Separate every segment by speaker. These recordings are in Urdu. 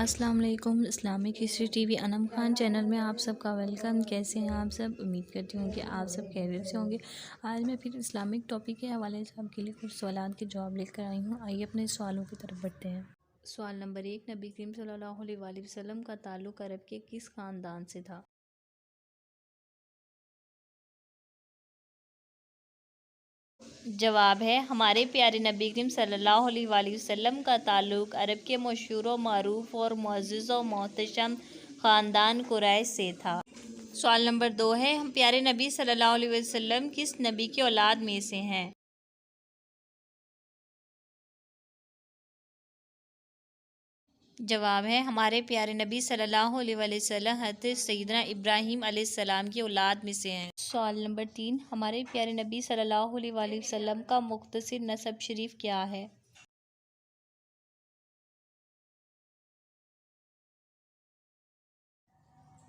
Speaker 1: السلام علیکم۔ اسلامک ہسٹری ٹی وی انم خان چینل میں آپ سب کا ویلکم۔ کیسے ہیں آپ سب؟ امید کرتی ہوں کہ آپ سب خیریت سے ہوں گے۔ آج میں پھر اسلامک ٹاپک کے حوالے سے آپ کے لیے کچھ سوالات کے جواب لے کر آئی ہوں۔ آئیے اپنے سوالوں کی طرف بڑھتے ہیں۔ سوال نمبر 1، نبی کریم صلی اللہ علیہ وآلہ وسلم کا تعلق عرب کے کس خاندان سے تھا؟ جواب ہے ہمارے پیارے نبی کریم صلی اللہ علیہ وآلہ وسلم کا تعلق عرب کے مشہور و معروف اور معزز و محتشم خاندان قریش سے تھا۔ سوال نمبر 2 ہے، ہم پیارے نبی صلی اللہ علیہ وسلم کس نبی کی اولاد میں سے ہیں؟ جواب ہے ہمارے پیارے نبی صلی اللہ علیہ وآلہ وسلم حضرت سیدنا ابراہیم علیہ السلام کی اولاد میں سے ہیں۔ سوال نمبر 3، ہمارے پیارے نبی صلی اللہ علیہ وآلہ وسلم کا مختصر نسب شریف کیا ہے؟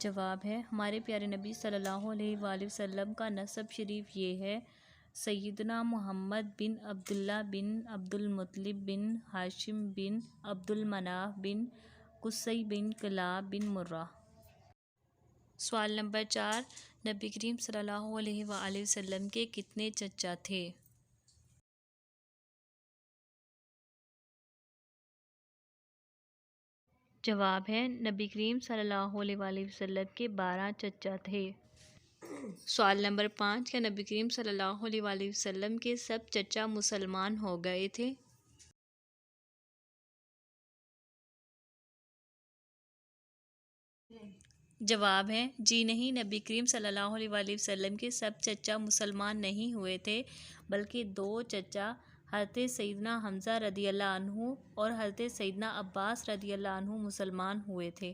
Speaker 1: جواب ہے ہمارے پیارے نبی صلی اللہ علیہ وآلہ وسلم کا نسب شریف یہ ہے، سیدنا محمد بن عبداللہ بن عبد المطلب بن ہاشم بن عبد المناف بن قصی بن کلاب بن مرہ۔ سوال نمبر 4، نبی کریم صلی اللہ علیہ وآلہ وسلم کے کتنے چچا تھے؟ جواب ہے نبی کریم صلی اللہ علیہ وآلہ وسلم کے 12 چچا تھے۔ سوال نمبر 5، کیا نبی کریم صلی اللہ علیہ وآلہ وسلم کے سب چچا مسلمان ہو گئے تھے؟ جواب ہے جی نہیں، نبی کریم صلی اللہ علیہ وآلہ وسلم کے سب چچا مسلمان نہیں ہوئے تھے، بلکہ 2 چچا حضرت سیدنا حمزہ رضی اللہ عنہ اور حضرت سیدنا عباس رضی اللہ عنہ مسلمان ہوئے تھے۔